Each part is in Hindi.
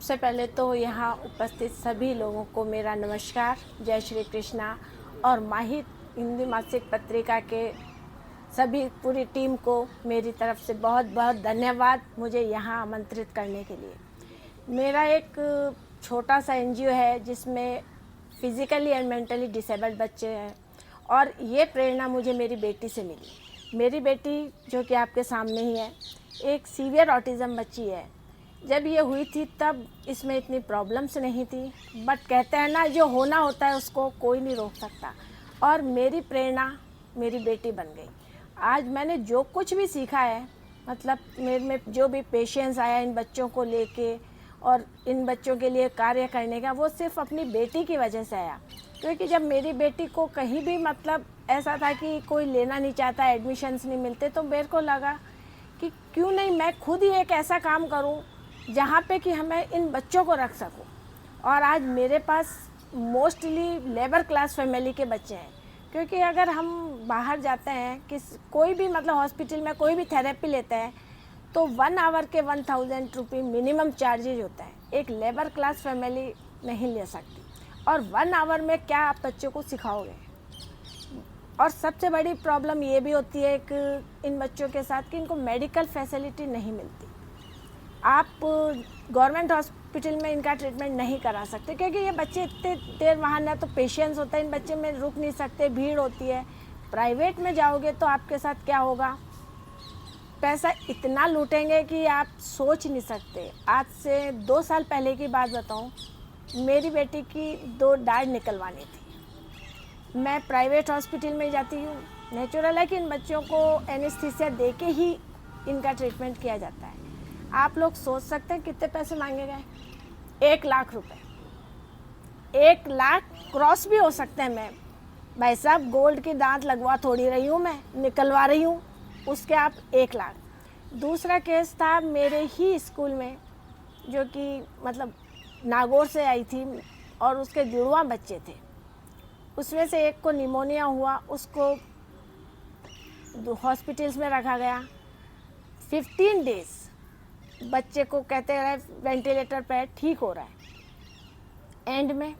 सबसे पहले तो यहाँ उपस्थित सभी लोगों को मेरा नमस्कार, जय श्री कृष्णा। और माहिर हिंदी मासिक पत्रिका के सभी पूरी टीम को मेरी तरफ से बहुत बहुत धन्यवाद मुझे यहाँ आमंत्रित करने के लिए। मेरा एक छोटा सा एनजीओ है जिसमें फिज़िकली एंड मेंटली डिसेबल्ड बच्चे हैं, और ये प्रेरणा मुझे मेरी बेटी से मिली। मेरी बेटी जो कि आपके सामने ही है, एक सीवियर ऑटिज़म बच्ची है। जब ये हुई थी तब इसमें इतनी प्रॉब्लम्स नहीं थी, बट कहते हैं ना, जो होना होता है उसको कोई नहीं रोक सकता। और मेरी प्रेरणा मेरी बेटी बन गई। आज मैंने जो कुछ भी सीखा है, मतलब मेरे में जो भी पेशेंस आया इन बच्चों को लेके और इन बच्चों के लिए कार्य करने का, वो सिर्फ अपनी बेटी की वजह से आया। क्योंकि जब मेरी बेटी को कहीं भी मतलब ऐसा था कि कोई लेना नहीं चाहता, एडमिशन्स नहीं मिलते, तो मेरे को लगा कि क्यों नहीं मैं खुद ही एक ऐसा काम करूं जहां पे कि हमें इन बच्चों को रख सकूं। और आज मेरे पास मोस्टली लेबर क्लास फैमिली के बच्चे हैं। क्योंकि अगर हम बाहर जाते हैं कि कोई भी मतलब हॉस्पिटल में कोई भी थेरेपी लेते हैं तो 1 आवर के 1000 रुपये मिनिमम चार्जेज होता है। एक लेबर क्लास फैमिली नहीं ले सकती। और 1 आवर में क्या आप बच्चों को सिखाओगे। और सबसे बड़ी प्रॉब्लम ये भी होती है कि इन बच्चों के साथ कि इनको मेडिकल फैसिलिटी नहीं मिलती। आप गवर्नमेंट हॉस्पिटल में इनका ट्रीटमेंट नहीं करा सकते, क्योंकि ये बच्चे इतने देर वहाँ ना तो पेशेंस होता है, इन बच्चे में रुक नहीं सकते, भीड़ होती है। प्राइवेट में जाओगे तो आपके साथ क्या होगा, पैसा इतना लूटेंगे कि आप सोच नहीं सकते। आज से 2 साल पहले की बात बताऊं, मेरी बेटी की 2 दाढ़ निकलवानी थी। मैं प्राइवेट हॉस्पिटल में जाती हूँ। नेचुरल है कि इन बच्चों को एनेस्थीसिया दे के ही इनका ट्रीटमेंट किया जाता है। आप लोग सोच सकते हैं कितने पैसे मांगे गए। 1 लाख रुपए। 1 लाख क्रॉस भी हो सकते हैं। मैं भाई साहब गोल्ड की दांत लगवा थोड़ी रही हूँ, मैं निकलवा रही हूँ, उसके आप 1 लाख। दूसरा केस था मेरे ही स्कूल में, जो कि मतलब नागौर से आई थी और उसके जुड़वा बच्चे थे। उसमें से एक को निमोनिया हुआ, उसको हॉस्पिटल्स में रखा गया। 15 डेज बच्चे को कहते रहे वेंटिलेटर पे ठीक हो रहा है, एंड में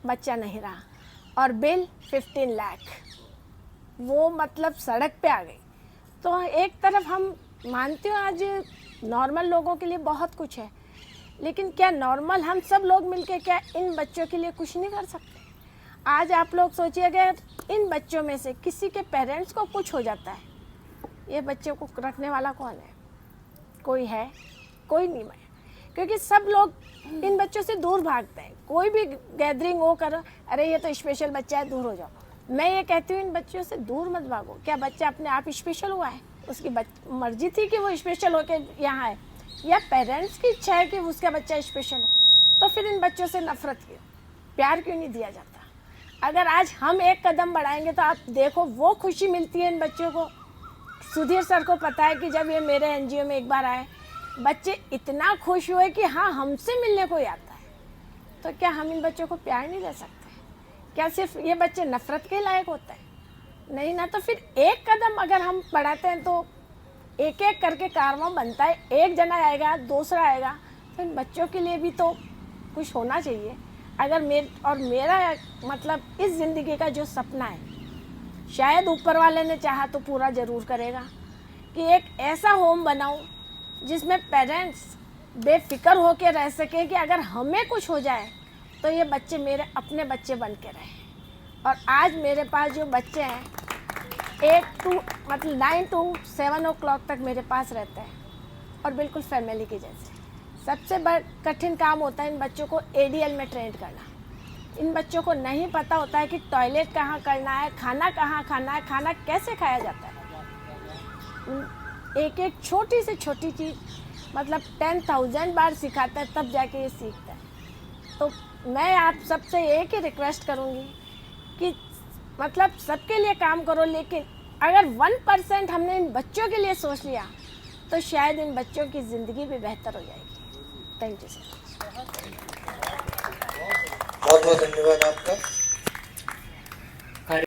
बच्चा नहीं रहा और बिल 15 लाख। वो मतलब सड़क पे आ गई। तो एक तरफ हम मानते हो आज नॉर्मल लोगों के लिए बहुत कुछ है, लेकिन क्या नॉर्मल हम सब लोग मिलके क्या इन बच्चों के लिए कुछ नहीं कर सकते। आज आप लोग सोचिए, अगर इन बच्चों में से किसी के पेरेंट्स को कुछ हो जाता है, ये बच्चों को रखने वाला कौन है? कोई है? कोई नहीं है। क्योंकि सब लोग इन बच्चों से दूर भागते हैं। कोई भी गैदरिंग हो कर, अरे ये तो स्पेशल बच्चा है, दूर हो जाओ। मैं ये कहती हूँ इन बच्चों से दूर मत भागो। क्या बच्चा अपने आप स्पेशल हुआ है? उसकी मर्जी थी कि वो स्पेशल होकर यहाँ आए, या पेरेंट्स की इच्छा है कि उसका बच्चा स्पेशल हो? तो फिर इन बच्चों से नफरत क्यों, प्यार क्यों नहीं दिया जाता? अगर आज हम एक कदम बढ़ाएंगे तो आप देखो वो खुशी मिलती है इन बच्चों को। सुधीर सर को पता है कि जब ये मेरे एनजीओ में एक बार आए, बच्चे इतना खुश हुए कि हाँ हमसे मिलने कोई आता है। तो क्या हम इन बच्चों को प्यार नहीं दे सकते? क्या सिर्फ ये बच्चे नफरत के लायक होते हैं? नहीं ना। तो फिर एक कदम अगर हम बढ़ाते हैं तो एक एक करके कारवां बनता है। एक जना आएगा, दूसरा आएगा, तो इन बच्चों के लिए भी तो कुछ होना चाहिए। अगर मेरा मतलब इस ज़िंदगी का जो सपना है, शायद ऊपर वाले ने चाहा तो पूरा ज़रूर करेगा, कि एक ऐसा होम बनाऊं जिसमें पेरेंट्स बेफिक्र होकर रह सकें कि अगर हमें कुछ हो जाए तो ये बच्चे मेरे अपने बच्चे बन के रहें। और आज मेरे पास जो बच्चे हैं, 9 to 7 o'clock तक मेरे पास रहते हैं और बिल्कुल फैमिली के जैसे। सबसे बड़ा कठिन काम होता है इन बच्चों को एडीएल में ट्रेन करना। इन बच्चों को नहीं पता होता है कि टॉयलेट कहाँ करना है, खाना कहाँ खाना है, खाना कैसे खाया जाता है। एक एक छोटी से छोटी चीज़ मतलब 10,000 बार सिखाता है, तब जाके ये सीखता है। तो मैं आप सबसे एक ही रिक्वेस्ट करूँगी कि मतलब सबके लिए काम करो, लेकिन अगर 1% हमने इन बच्चों के लिए सोच लिया तो शायद इन बच्चों की ज़िंदगी भी बेहतर हो जाएगी। Thank you sir. बहुत बहुत धन्यवाद आपका।